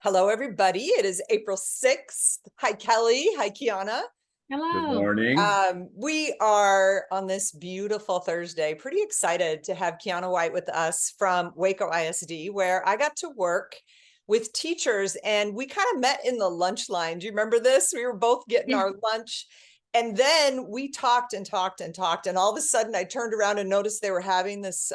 Hello, everybody. It is April 6th. Hi, Kelly. Hi, Keonna. Good Hello. morning. We are on this beautiful Thursday, pretty excited to have Keonna White with us from Waco ISD, where I got to work with teachers and we kind of met in the lunch line. Do you remember this? We were both getting Yeah. our lunch. And then we talked and talked and talked. And all of a sudden I turned around and noticed they were having this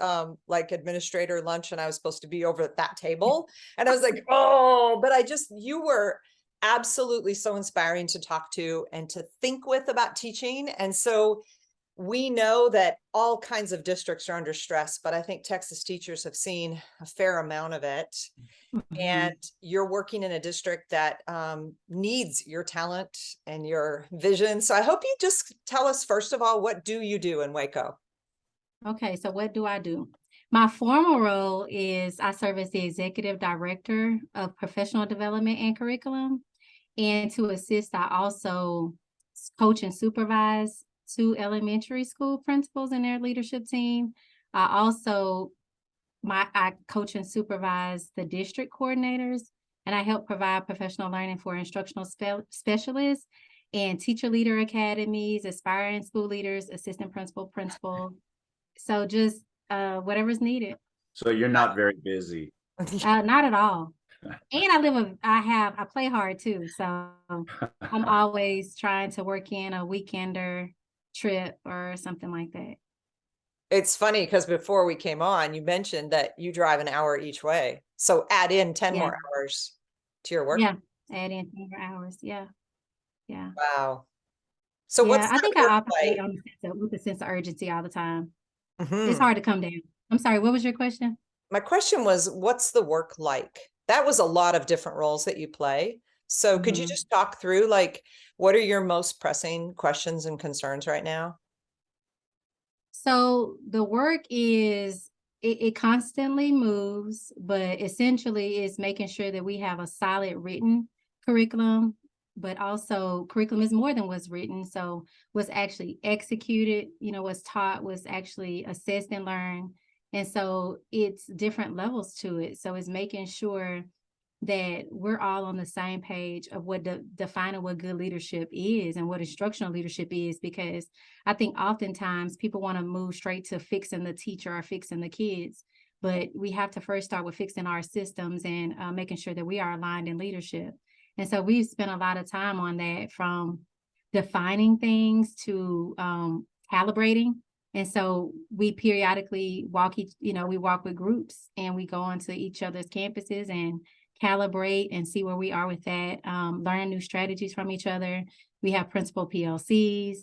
like administrator lunch and I was supposed to be over at that table. And I was like, oh, but you were absolutely so inspiring to talk to and to think with about teaching. And so we know that all kinds of districts are under stress, but I think Texas teachers have seen a fair amount of it. And you're working in a district that needs your talent and your vision. So I hope you just tell us, first of all, what do you do in Waco? Okay, so what do I do? My formal role is I serve as the Executive Director of Professional Development and Curriculum. And to assist, I also coach and supervise two elementary school principals and their leadership team. I coach and supervise the district coordinators, and I help provide professional learning for instructional specialists and teacher leader academies, aspiring school leaders, assistant principal. So just whatever's needed. So you're not very busy. Not at all. And I play hard too. So I'm always trying to work in a weekender trip or something like that. It's funny because before we came on, you mentioned that you drive an hour each way. So add in 10 Yeah. more hours to your work. Yeah. Add in 10 hours. Yeah. Yeah. Wow. So what's I think that work I operate like? with a sense of urgency all the time. It's Mhm. hard to come down. I'm sorry, what was your question? My question was, what's the work like? That was a lot of different roles that you play. So could you Mhm. just talk through, like, what are your most pressing questions and concerns right now? So the work it constantly moves, but essentially is making sure that we have a solid written curriculum, but also curriculum is more than what's written. So what's actually executed, what's taught, was actually assessed and learned. And so it's different levels to it. So it's making sure that we're all on the same page of what defining what good leadership is and what instructional leadership is, because I think oftentimes people want to move straight to fixing the teacher or fixing the kids, but we have to first start with fixing our systems and making sure that we are aligned in leadership. And so we've spent a lot of time on that, from defining things to calibrating. And so we periodically we walk with groups and we go onto each other's campuses and calibrate and see where we are with that, learn new strategies from each other. We have principal PLCs.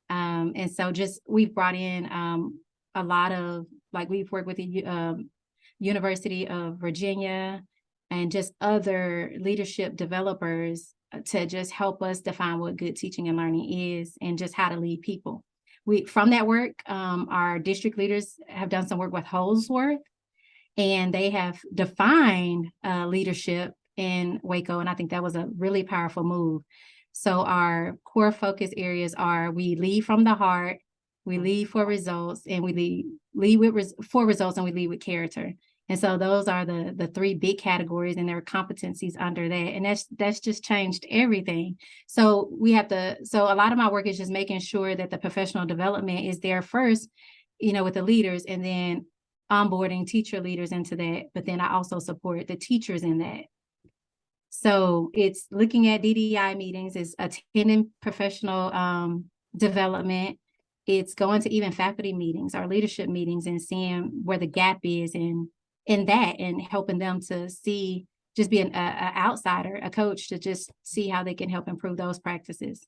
And so just we've brought in a lot of, like, we've worked with the University of Virginia and just other leadership developers to just help us define what good teaching and learning is and just how to lead people. From that work, our district leaders have done some work with Holsworth, and they have defined leadership in Waco. And I think that was a really powerful move. So our core focus areas are: we lead from the heart, we lead for results, and we for results, and we lead with character. And so those are the three big categories, and there are competencies under that. And that's just changed everything. So so a lot of my work is just making sure that the professional development is there first, with the leaders, and then onboarding teacher leaders into that. But then I also support the teachers in that. So it's looking at DDI meetings, it's attending professional development. It's going to even faculty meetings or leadership meetings and seeing where the gap is in that, and helping them to see, just be an outsider, a coach, to just see how they can help improve those practices.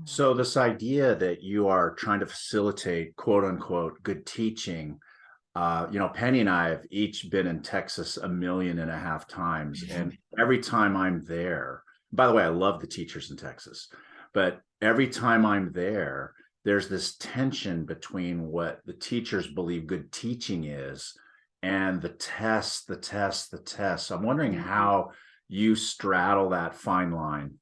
So this idea that you are trying to facilitate, quote unquote, good teaching, Penny and I have each been in Texas 1.5 million times. And every time I'm there, by the way, I love the teachers in Texas, but every time I'm there, there's this tension between what the teachers believe good teaching is and the tests. So I'm wondering how you straddle that fine line.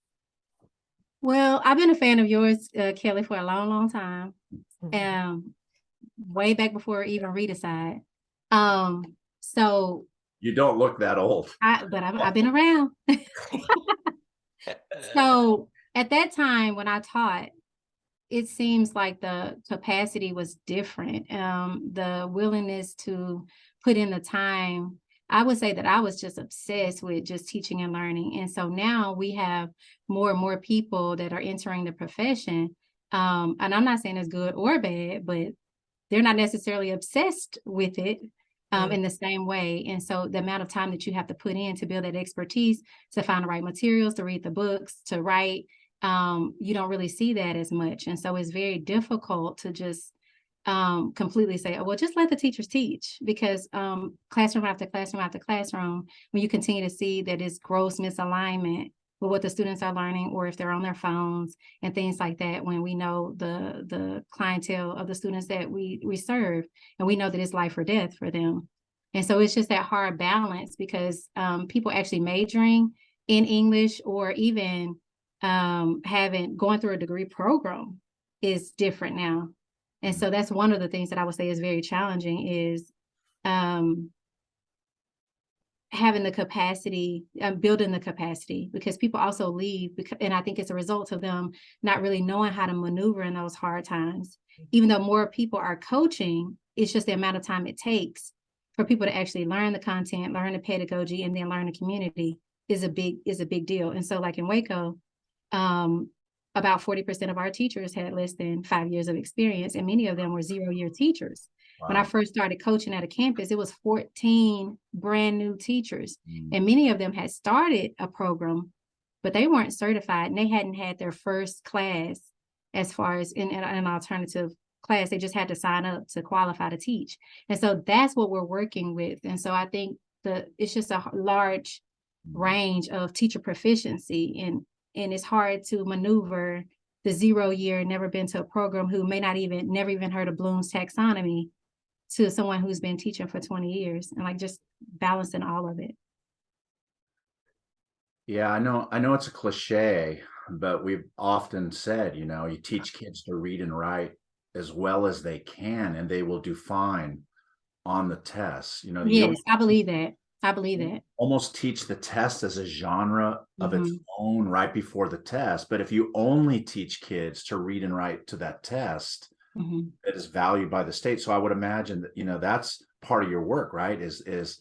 Well, I've been a fan of yours, Kelly, for a long, long time. Way back before even Redecide. So You don't look that old. But I've been around. So at that time when I taught, it seems like the capacity was different. The willingness to put in the time. I would say that I was just obsessed with just teaching and learning. And so now we have more and more people that are entering the profession. And I'm not saying it's good or bad, but they're not necessarily obsessed with it in the same way. And so the amount of time that you have to put in to build that expertise, to find the right materials, to read the books, to write, you don't really see that as much. And so it's very difficult to just completely say, oh, well, just let the teachers teach, because classroom after classroom after classroom, when you continue to see that it's gross misalignment with what the students are learning, or if they're on their phones and things like that, when we know the clientele of the students that we serve, and we know that it's life or death for them. And so it's just that hard balance, because people actually majoring in English, or even going through a degree program, is different now. And so that's one of the things that I would say is very challenging, is having the capacity, building the capacity, because people also leave, and I think it's a result of them not really knowing how to maneuver in those hard times. Even though more people are coaching, it's just the amount of time it takes for people to actually learn the content, learn the pedagogy, and then learn the community is a big deal. And so like in Waco, about 40% of our teachers had less than 5 years of experience, and many of them were 0-year teachers. Wow. When I first started coaching at a campus, it was 14 brand new teachers, and many of them had started a program, but they weren't certified, and they hadn't had their first class as far as in an alternative class. They just had to sign up to qualify to teach. And so that's what we're working with. And so I think it's just a large range of teacher proficiency, and it's hard to maneuver the 0-year, never been to a program, who may never even heard of Bloom's taxonomy, to someone who's been teaching for 20 years, and like just balancing all of it. Yeah, I know it's a cliche, but we've often said, you teach kids to read and write as well as they can, and they will do fine on the tests. Yes, I believe that. I believe that. Almost teach the test as a genre of its own right before the test. But if you only teach kids to read and write to that test, that is valued by the state. So I would imagine that, that's part of your work, right? Is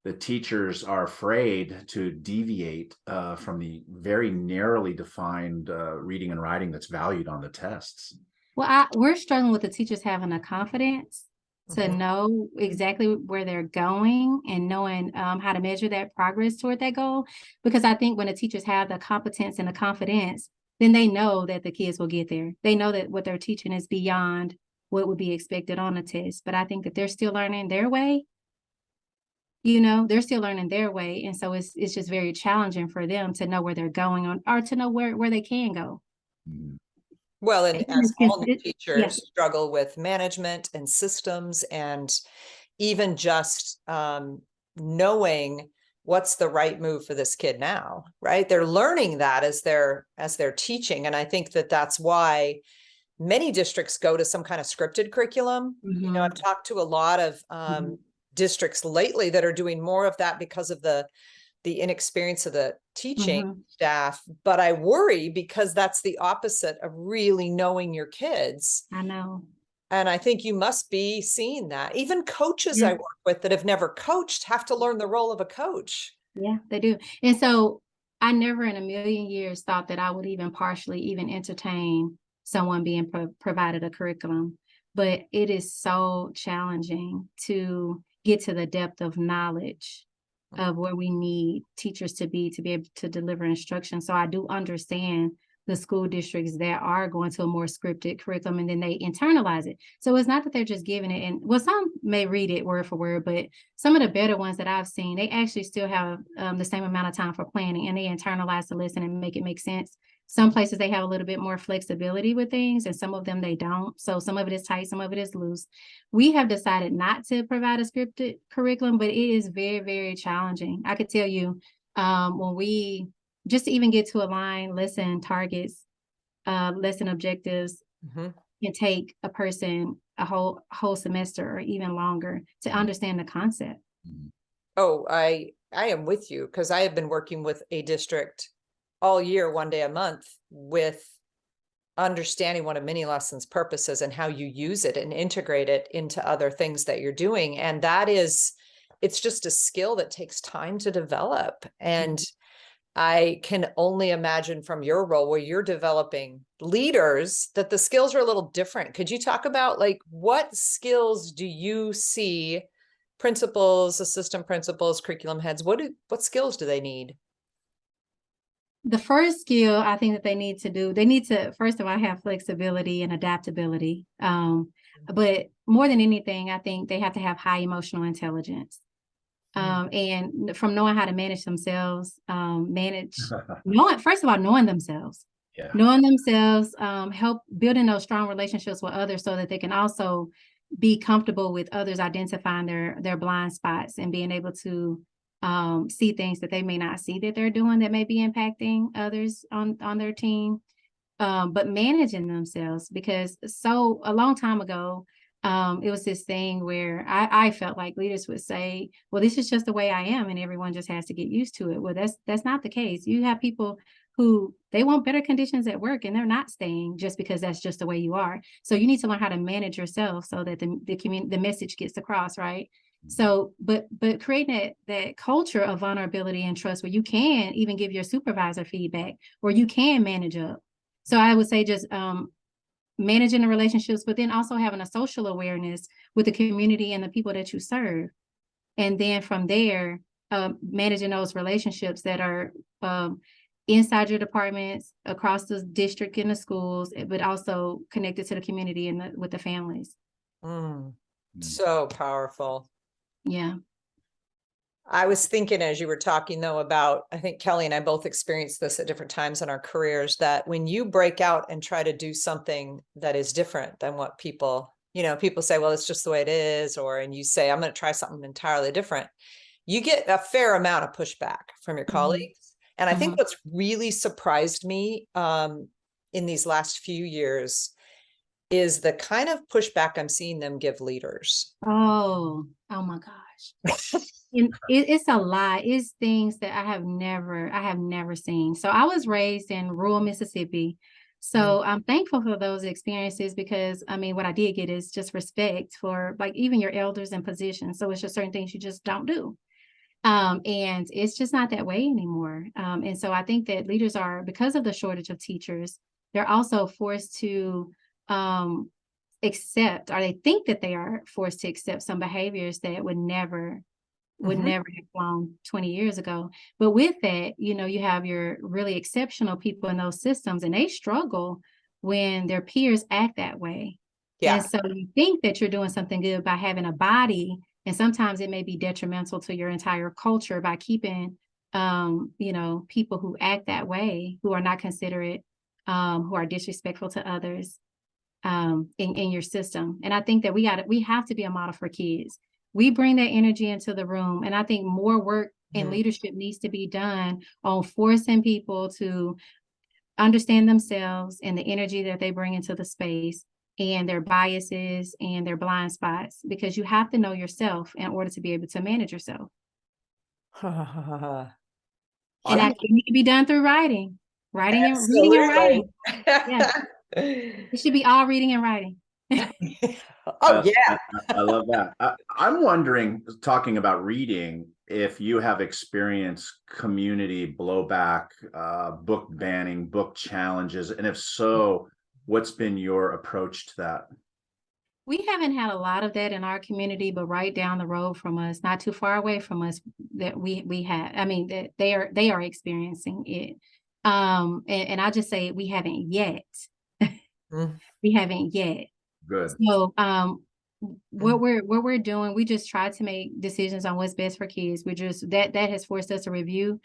the teachers are afraid to deviate from the very narrowly defined reading and writing that's valued on the tests. Well, we're struggling with the teachers having the confidence to know exactly where they're going, and knowing how to measure that progress toward that goal. Because I think when the teachers have the competence and the confidence, then they know that the kids will get there. They know that what they're teaching is beyond what would be expected on a test. But I think that they're still learning their way. They're still learning their way. And so it's just very challenging for them to know where they're going on, or to know where they can go. Well, and as all new teachers struggle with management and systems, and even just knowing what's the right move for this kid now, right? They're learning that as they're teaching. And I think that that's why many districts go to some kind of scripted curriculum. I've talked to a lot of districts lately that are doing more of that because of the inexperience of the teaching staff. But I worry, because that's the opposite of really knowing your kids. I know. And I think you must be seeing that. Even coaches I work with that have never coached have to learn the role of a coach. Yeah, they do. And so I never in a million years thought that I would even partially even entertain someone being provided a curriculum. But it is so challenging to get to the depth of knowledge of where we need teachers to be able to deliver instruction. So I do understand the school districts that are going to a more scripted curriculum, and then they internalize it. So it's not that they're just giving it, and well, some may read it word for word, but some of the better ones that I've seen, they actually still have the same amount of time for planning, and they internalize the lesson and make it make sense. Some places they have a little bit more flexibility with things, and some of them they don't. So some of it is tight, some of it is loose. We have decided not to provide a scripted curriculum, but it is very, very challenging. I could tell you when we just to even get to align lesson targets, lesson objectives, can take a person a whole semester or even longer to understand the concept. Oh, I am with you, because I have been working with a district all year, one day a month, with understanding what a mini lesson's purpose is and how you use it and integrate it into other things that you're doing. And that is, it's just a skill that takes time to develop. And I can only imagine from your role where you're developing leaders that the skills are a little different. Could you talk about, like, what skills do you see principals, assistant principals, curriculum heads, what skills do they need? The first skill I think that they need to, first of all, have flexibility and adaptability. But more than anything, I think they have to have high emotional intelligence. And from knowing how to manage themselves, knowing themselves, Yeah. help building those strong relationships with others so that they can also be comfortable with others identifying their blind spots and being able to see things that they may not see that they're doing that may be impacting others on their team. But managing themselves, because a long time ago, it was this thing where I felt like leaders would say, well, this is just the way I am, and everyone just has to get used to it. Well, that's not the case. You have people who they want better conditions at work, and they're not staying just because that's just the way you are. So you need to learn how to manage yourself so that the message gets across, right? So, but creating that culture of vulnerability and trust where you can even give your supervisor feedback, or you can manage up. So I would say just managing the relationships, but then also having a social awareness with the community and the people that you serve. And then from there, managing those relationships that are inside your departments, across the district and the schools, but also connected to the community and with the families. So powerful. Yeah. I was thinking as you were talking, though, about, I think Kelly and I both experienced this at different times in our careers, that when you break out and try to do something that is different than what people say, well, it's just the way it is, and you say, I'm going to try something entirely different, you get a fair amount of pushback from your colleagues. And I think what's really surprised me in these last few years is the kind of pushback I'm seeing them give leaders. Oh my gosh. And it's a lot. It's things that I have never seen. So I was raised in rural Mississippi. So I'm thankful for those experiences, because I mean, what I did get is just respect for, like, even your elders and positions. So it's just certain things you just don't do. And it's just not that way anymore. And so I think that leaders are, because of the shortage of teachers, they're also forced to accept, or they think that they are forced to accept some behaviors that would never have flown 20 years ago. But with that, you have your really exceptional people in those systems, and they struggle when their peers act that way. Yeah. And so you think that you're doing something good by having a body, and sometimes it may be detrimental to your entire culture by keeping, people who act that way, who are not considerate, who are disrespectful to others, in your system. And I think that we have to be a model for kids. We bring that energy into the room. And I think more work and leadership needs to be done on forcing people to understand themselves and the energy that they bring into the space, and their biases and their blind spots, because you have to know yourself in order to be able to manage yourself. And it can be done through reading and writing. Yeah. It should be all reading and writing. Oh, yeah. I love that. I'm wondering, talking about reading, if you have experienced community blowback, book banning, book challenges, and if so, what's been your approach to that? We haven't had a lot of that in our community, but right down the road from us, not too far away from us, that we have, I mean, that they are experiencing it. And I just say we haven't yet. We haven't yet. Good. So what we're doing, we just try to make decisions on what's best for kids. We just that has forced us to review,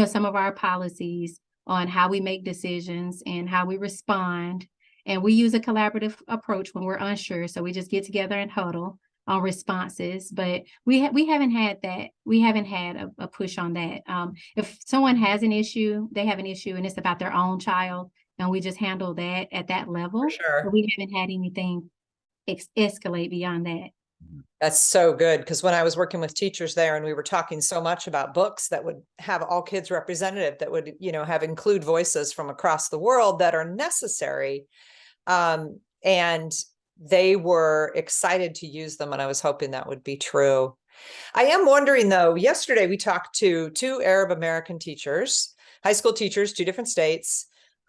some of our policies on how we make decisions and how we respond. And we use a collaborative approach when we're unsure. So we just get together and huddle on responses. But we haven't had that. We haven't had a push on that. If someone has an issue, they have an issue, and it's about their own child, and we just handle that at that level. For sure. But we haven't had anything escalate beyond that. That's so good, because when I was working with teachers there and we were talking so much about books that would have all kids representative, that would, have include voices from across the world that are necessary. And they were excited to use them. And I was hoping that would be true. I am wondering though, yesterday we talked to 2 Arab American teachers, high school teachers, 2 different states,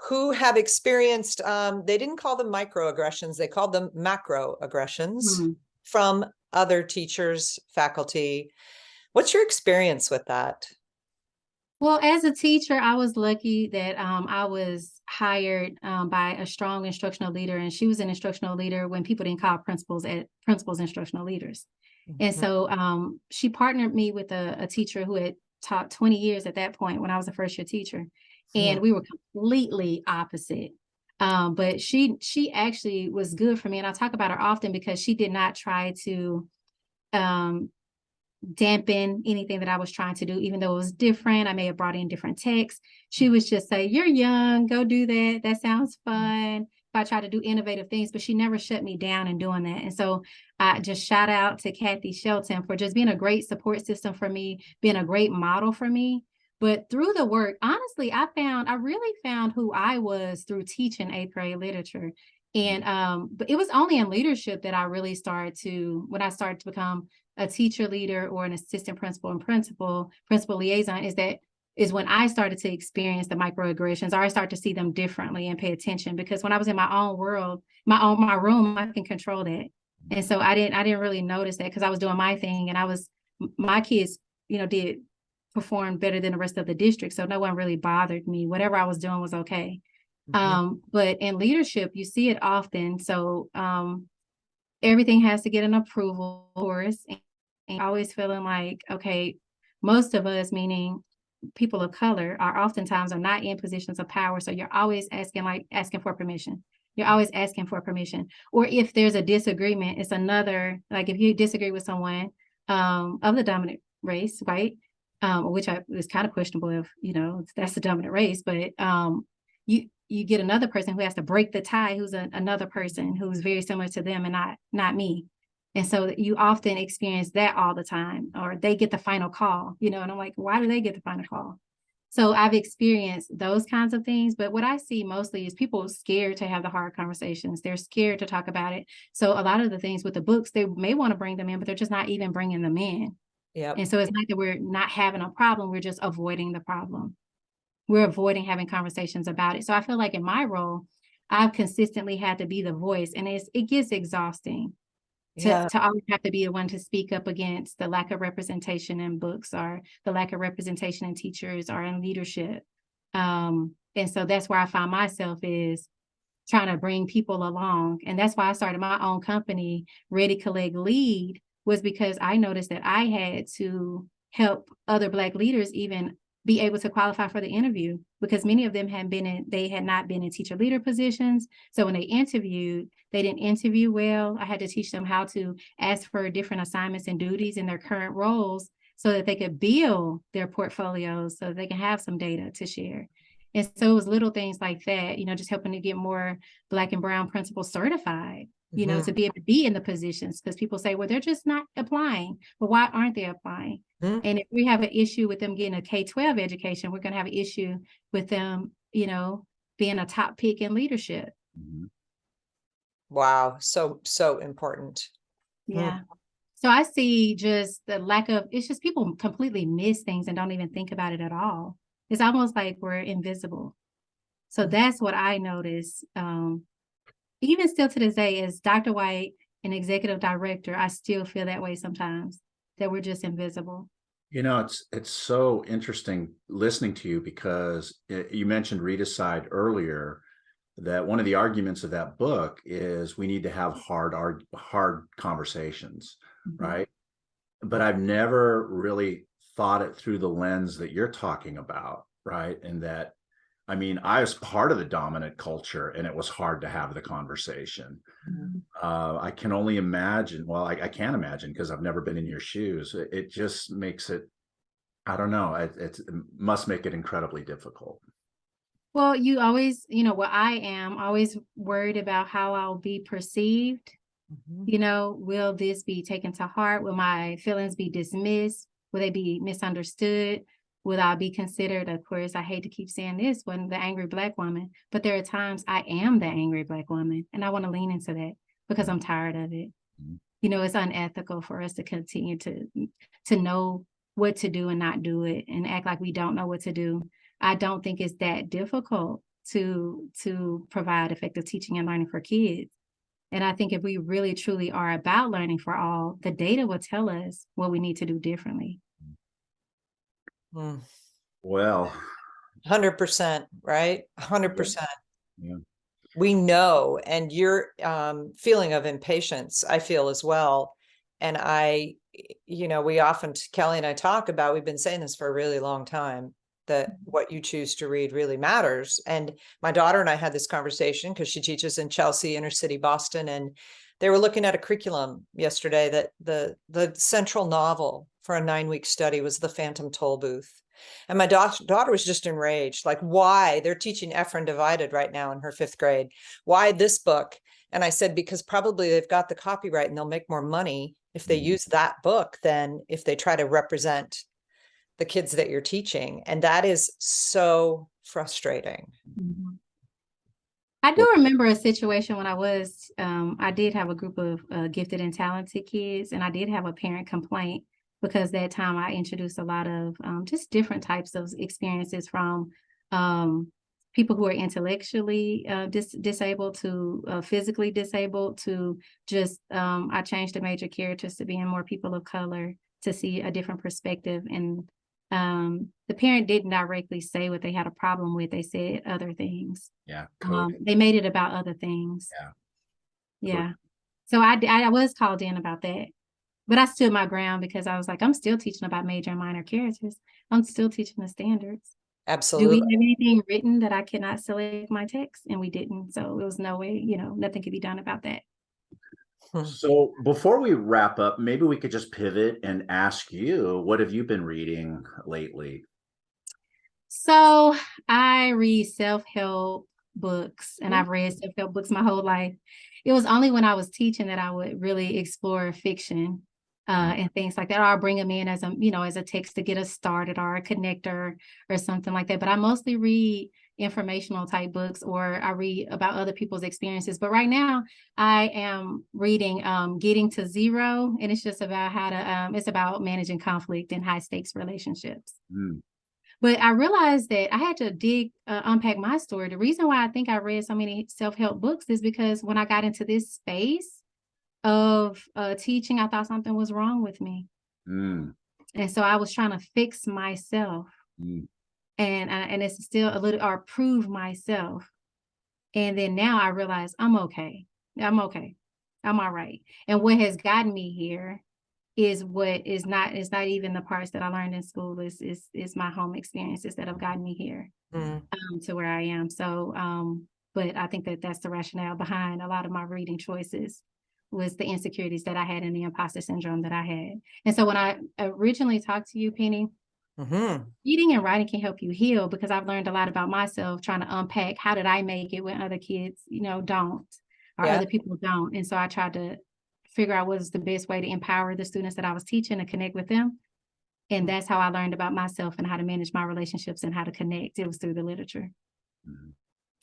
who have experienced, they didn't call them microaggressions, they called them macroaggressions from other teachers, faculty. What's your experience with that? Well, as a teacher, I was lucky that I was hired by a strong instructional leader, and she was an instructional leader when people didn't call principals instructional leaders. And so she partnered me with a teacher who had taught 20 years at that point when I was a first year teacher. And we were completely opposite. But she actually was good for me. And I talk about her often because she did not try to dampen anything that I was trying to do, even though it was different. I may have brought in different texts. She was just say, "You're young, go do that. That sounds fun." If I try to do innovative things, but she never shut me down in doing that. And so I just shout out to Kathy Shelton for just being a great support system for me, being a great model for me. But through the work, honestly, I really found who I was through teaching 8th grade literature. And but it was only in leadership that I really when I started to become a teacher leader or an assistant principal and principal liaison, is when I started to experience the microaggressions, or I started to see them differently and pay attention. Because when I was in my own world, my room, I can control that. And so I didn't really notice that because I was doing my thing, and my kids, did perform better than the rest of the district. So no one really bothered me. Whatever I was doing was okay. But in leadership, you see it often. So everything has to get an approval, of course, and always feeling like, okay, most of us, meaning people of color, are oftentimes not in positions of power. So you're always asking for permission. You're always asking for permission. Or if there's a disagreement, it's another, like if you disagree with someone of the dominant race, right? Which is kind of questionable if, that's the dominant race, but you get another person who has to break the tie, who's another person who's very similar to them and not me. And so you often experience that all the time, or they get the final call, and I'm like, why do they get the final call? So I've experienced those kinds of things. But what I see mostly is people scared to have the hard conversations. They're scared to talk about it. So a lot of the things with the books, they may want to bring them in, but they're just not even bringing them in. Yeah. And so it's not that we're not having a problem. We're just avoiding the problem. We're avoiding having conversations about it. So I feel like in my role, I've consistently had to be the voice, and it gets exhausting to always have to be the one to speak up against the lack of representation in books, or the lack of representation in teachers or in leadership. And so that's where I find myself, is trying to bring people along. And that's why I started my own company, Ready, Collect, Lead, was because I noticed that I had to help other Black leaders even be able to qualify for the interview, because many of them had not been in teacher leader positions. So when they interviewed, they didn't interview well. I had to teach them how to ask for different assignments and duties in their current roles so that they could build their portfolios, so that they can have some data to share. And so it was little things like that, just helping to get more Black and brown principals certified, to be able to be in the positions, because people say, well, they're just not applying. But why aren't they applying? And if we have an issue with them getting a K-12 education, we're going to have an issue with them, being a top pick in leadership. Wow. So important. Yeah. So I see just the lack of, it's just people completely miss things and don't even think about it at all. It's almost like we're invisible. So that's what I notice. Even still to this day, as Dr. White, an executive director, I still feel that way sometimes, that we're just invisible. It's so interesting listening to you, because you mentioned Read-A-Side earlier, that one of the arguments of that book is we need to have hard conversations, right? But I've never really thought it through the lens that you're talking about, right? And that, I was part of the dominant culture, and it was hard to have the conversation. I can only imagine, well, I can't imagine, because I've never been in your shoes. It just makes it, I don't know, it must make it incredibly difficult. Well, you always, I am always worried about how I'll be perceived. Mhm. You know, will this be taken to heart? Will my feelings be dismissed? Will they be misunderstood? Will I be considered, of course, I hate to keep saying this, when the angry Black woman, but there are times I am the angry Black woman, and I want to lean into that because I'm tired of it. Mhm. You know, it's unethical for us to continue to know what to do and not do it and act like we don't know what to do. I don't think it's that difficult to provide effective teaching and learning for kids. And I think if we really truly are about learning for all, the data will tell us what we need to do differently. Mm. Well, 100%, right? yeah, 100%. yeah. We know, and your feeling of impatience, I feel as well. And we often, Kelly and I talk about, we've been saying this for a really long time, that what you choose to read really matters. And my daughter and I had this conversation because she teaches in Chelsea, inner city Boston, and they were looking at a curriculum yesterday that the central novel for a 9-week study was The Phantom Toll Booth. And my daughter was just enraged, like, why? They're teaching Ephraim Divided right now in her 5th grade. Why this book? And I said, because probably they've got the copyright and they'll make more money if they use that book than if they try to represent the kids that you're teaching. And that is so frustrating. Mhm. I do remember a situation when I did have a group of gifted and talented kids, and I did have a parent complaint because that time I introduced a lot of just different types of experiences from people who are intellectually disabled to physically disabled to just, I changed the major characters to being more people of color to see a different perspective. And the parent didn't directly say what they had a problem with. They said other things. Yeah, coding. They made it about other things. Yeah. Yeah. So I was called in about that, but I stood my ground because I was like, I'm still teaching about major and minor characters. I'm still teaching the standards. Do we Absolutely. have anything written that I cannot select my text? And we didn't. So it was no way, nothing could be done about that. So before we wrap up, maybe we could just pivot and ask you, what have you been reading lately? So I read self-help books, and I've read self-help books my whole life. It was only when I was teaching that I would really explore fiction and things like that. Or I'll bring them in as a text to get us started or a connector or something like that. But I mostly read informational type books, or I read about other people's experiences. But right now I am reading Getting to Zero, and it's just about it's about managing conflict in high stakes relationships. Mm. But I realized that I had to unpack my story. The reason why I think I read so many self-help books is because when I got into this space of teaching, I thought something was wrong with me. Mm. And so I was trying to fix myself Mm. and it's still a little, or prove myself. And then now I realize I'm okay. I'm okay. I'm all right. And what has gotten me here is not even the parts that I learned in school. Is my home experiences that have gotten me here to where I am. So but I think that that's the rationale behind a lot of my reading choices, was the insecurities that I had and the imposter syndrome that I had. And so when I originally talked to you, Penny, reading and writing can help you heal, because I've learned a lot about myself, trying to unpack how did I make it when other kids don't, or Yeah. other people don't. And so I tried to figure out what was the best way to empower the students that I was teaching and connect with them. And that's how I learned about myself and how to manage my relationships and how to connect. It was through the literature.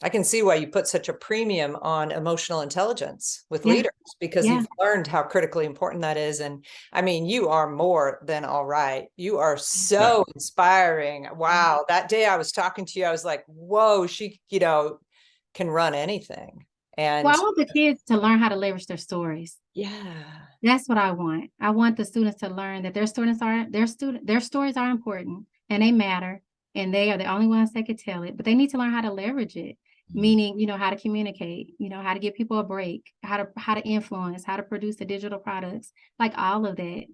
I can see why you put such a premium on emotional intelligence with Yeah. leaders, because Yeah. you've learned how critically important that is. And I mean, you are more than all right. You are so inspiring. Wow. That day I was talking to you, I was like, whoa, she, can run anything. And Well, I want the kids to learn how to leverage their stories. yeah, That's what I want. I want the students to learn that their stories are important and they matter, and they are the only ones that could tell it, but they need to learn how to leverage it. Meaning, how to communicate, how to give people a break, how to influence, how to produce the digital products, like all of that.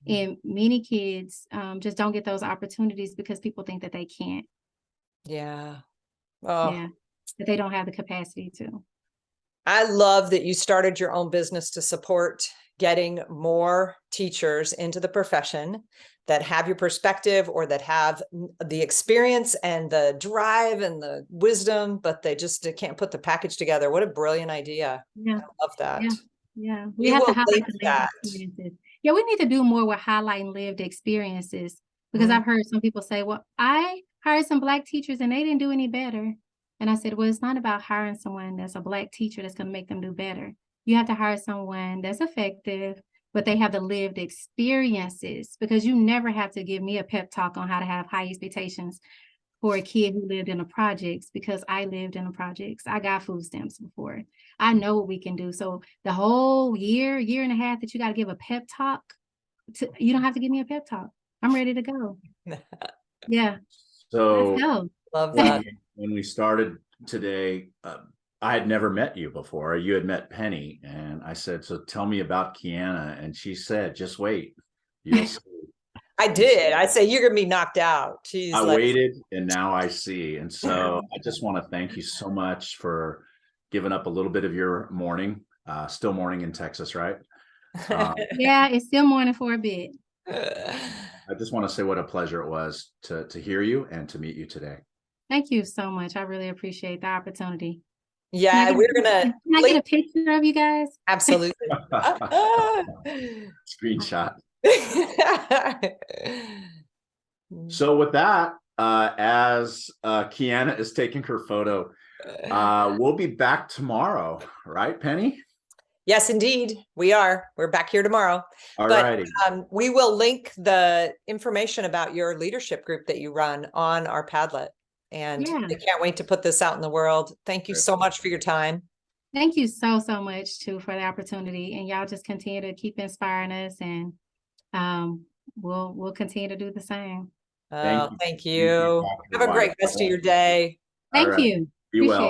And many kids just don't get those opportunities because people think that they can't. yeah. Oh, Yeah, that they don't have the capacity to. I love that you started your own business to support getting more teachers into the profession that have your perspective or that have the experience and the drive and the wisdom, but they just can't put the package together. What a brilliant idea. Yeah. I love that. Yeah. Yeah. We We have to will highlight link the lived that. experiences. Yeah, we need to do more with highlighting lived experiences, because Mhm. I've heard some people say, well, I hired some Black teachers and they didn't do any better. And I said, well, it's not about hiring someone that's a Black teacher that's going to make them do better. You have to hire someone that's effective, but they have the lived experiences, because you never have to give me a pep talk on how to have high expectations for a kid who lived in the projects, because I lived in the projects. I got food stamps before. I know what we can do. So the whole year and a half that you got to give a pep talk, you don't have to give me a pep talk. I'm ready to go. Yeah, So let's go. Love when that. when we started today, I had never met you before. You had met Penny, and I said, "So tell me about Keonna." And she said, "Just wait, you'll see." I did. I say you're gonna be knocked out. She's I like, waited, and now I see. And so I just want to thank you so much for giving up a little bit of your morning. Still morning in Texas, right? Yeah, it's still morning for a bit. I just want to say what a pleasure it was to hear you and to meet you today. Thank you so much. I really appreciate the opportunity. yeah, we're gonna Can I get a picture of you guys? absolutely. Screenshot. So with that, as Keonna is taking her photo, we'll be back tomorrow, right, Penny? Yes, indeed, we are. We're back here tomorrow. All But righty. we will link the information about your leadership group that you run on our Padlet. And Yeah. I can't wait to put this out in the world. Thank you so much for your time. Thank you so much too for the opportunity, and y'all just continue to keep inspiring us, and we'll continue to do the same. Oh, thank Thank you, you. Dr. Have a great White. rest of your day. Thank right. you. Be well. Appreciate it.